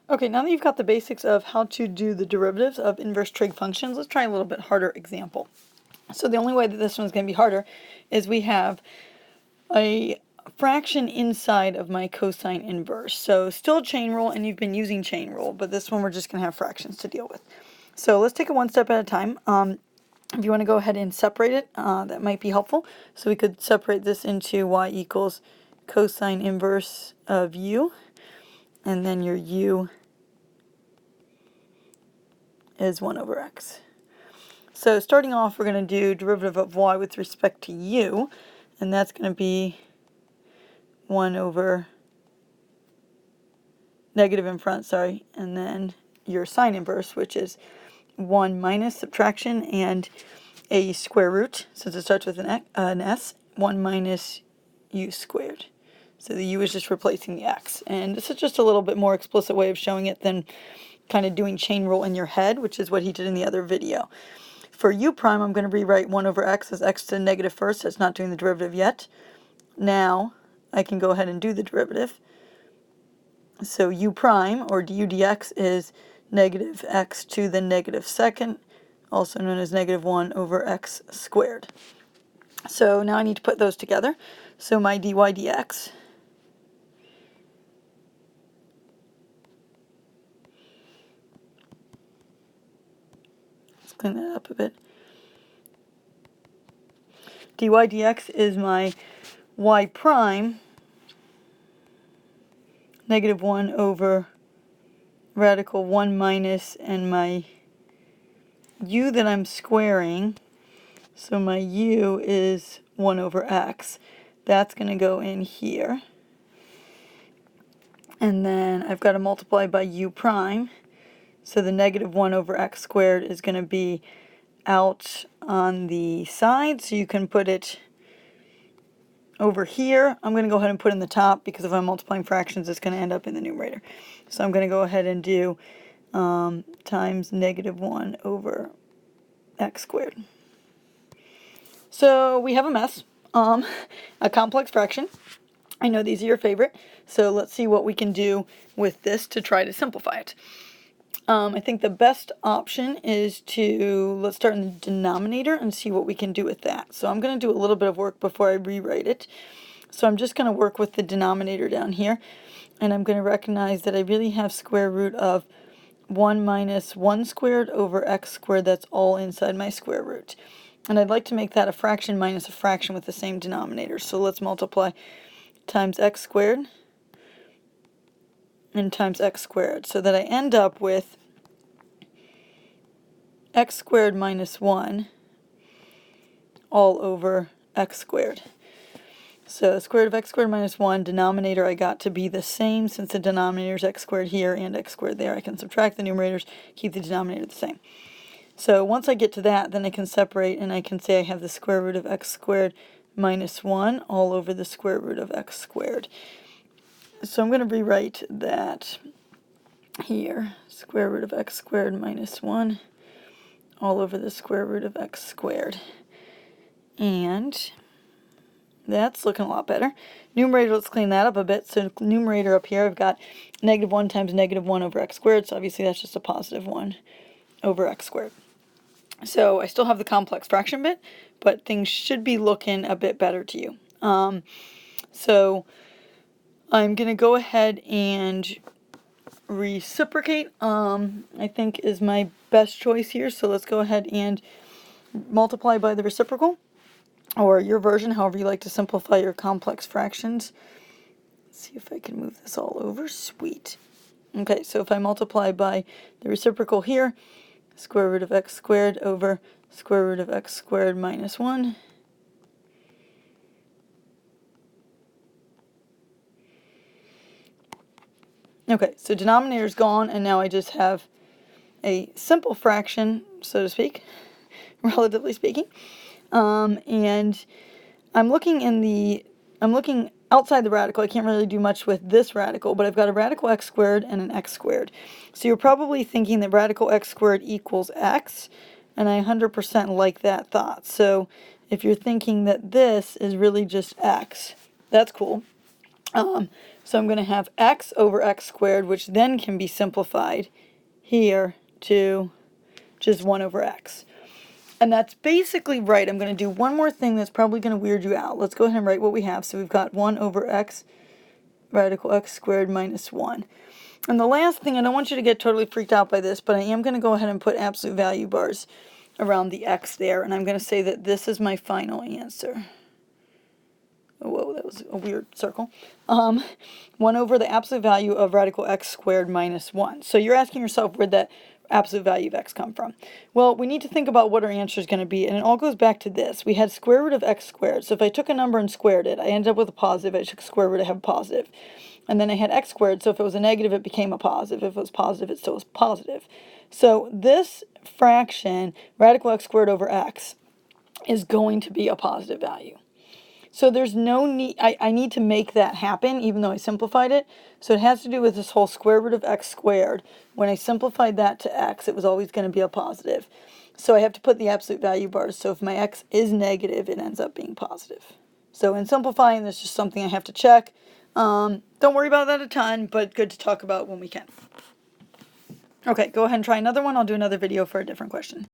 Okay, now that you've got the basics of how to do the derivatives of inverse trig functions, let's try a little bit harder example. So the only way that this one's going to be harder is we have a fraction inside of my cosine inverse. So still chain rule, and you've been using chain rule, but this one we're just going to have fractions to deal with. So let's take it one step at a time. If you want to go ahead and separate it, that might be helpful. So we could separate this into y equals cosine inverse of u, and then your u is 1 over x. So starting off, we're going to do derivative of y with respect to u, and that's going to be 1 over negative in front, sorry, and then your sine inverse, which is 1 minus subtraction and a square root, since it starts with an s, 1 minus u squared. So the u is just replacing the x. And this is just a little bit more explicit way of showing it than kind of doing chain rule in your head, which is what he did in the other video. For u prime, I'm going to rewrite 1 over x as x to the negative first. That's not doing the derivative yet. Now I can go ahead and do the derivative. So u prime, or du dx, is negative x to the negative second, also known as negative 1 over x squared. So now I need to put those together. So my dy dx clean that up a bit. Dy dx is my y prime, negative 1 over radical 1 minus, and my u that I'm squaring, so my u is 1 over x. That's going to go in here. And then I've got to multiply by u prime. So the negative 1 over x squared is going to be out on the side, so you can put it over here. I'm going to go ahead and put in the top, because if I'm multiplying fractions, it's going to end up in the numerator. So I'm going to go ahead and do times negative 1 over x squared. So we have a mess, a complex fraction. I know these are your favorite, so let's see what we can do with this to try to simplify it. I think the best option is to, let's start in the denominator and see what we can do with that. So I'm going to do a little bit of work before I rewrite it. So I'm just going to work with the denominator down here, and I'm going to recognize that I really have square root of 1 minus 1 squared over x squared. That's all inside my square root. And I'd like to make that a fraction minus a fraction with the same denominator. So let's multiply times x squared and times x squared, so that I end up with x squared minus 1 all over x squared. So square root of x squared minus 1, denominator I got to be the same. Since the denominator is x squared here and x squared there, I can subtract the numerators, keep the denominator the same. So once I get to that, then I can separate, and I can say I have the square root of x squared minus 1 all over the square root of x squared. So I'm going to rewrite that here, square root of x squared minus 1 all over the square root of x squared. And that's looking a lot better. Numerator, let's clean that up a bit. So numerator up here, I've got negative 1 times negative 1 over x squared, so obviously that's just a positive 1 over x squared. So I still have the complex fraction bit, but things should be looking a bit better to you. So I'm going to go ahead and reciprocate, I think is my best choice here. So let's go ahead and multiply by the reciprocal, or your version, however you like to simplify your complex fractions. Let's see if I can move this all over. Sweet. Okay, so if I multiply by the reciprocal here, square root of x squared over square root of x squared minus 1. Okay, so denominator's gone, and now I just have a simple fraction, so to speak, relatively speaking. And I'm looking outside the radical. I can't really do much with this radical, but I've got a radical x squared and an x squared. So you're probably thinking that radical x squared equals x, and I 100% like that thought. So if you're thinking that this is really just x, that's cool. So I'm going to have x over x squared, which then can be simplified here to just 1 over x. And that's basically right. I'm going to do one more thing that's probably going to weird you out. Let's go ahead and write what we have. So we've got 1 over x radical x squared minus 1. And the last thing, I don't want you to get totally freaked out by this, but I am going to go ahead and put absolute value bars around the x there. And I'm going to say that this is my final answer. Whoa, that was a weird circle. 1 over the absolute value of radical x squared minus 1. So you're asking yourself, where'd that absolute value of x come from? Well, we need to think about what our answer is going to be, and it all goes back to this. We had square root of x squared. So if I took a number and squared it, I ended up with a positive. I took square root, I have a positive. And then I had x squared, so if it was a negative, it became a positive. If it was positive, it still was positive. So this fraction, radical x squared over x, is going to be a positive value. So there's no need, I need to make that happen, even though I simplified it. So it has to do with this whole square root of x squared. When I simplified that to x, it was always going to be a positive. So I have to put the absolute value bars. So if my x is negative, it ends up being positive. So in simplifying, that's just something I have to check. Don't worry about that a ton, but good to talk about when we can. Okay, go ahead and try another one. I'll do another video for a different question.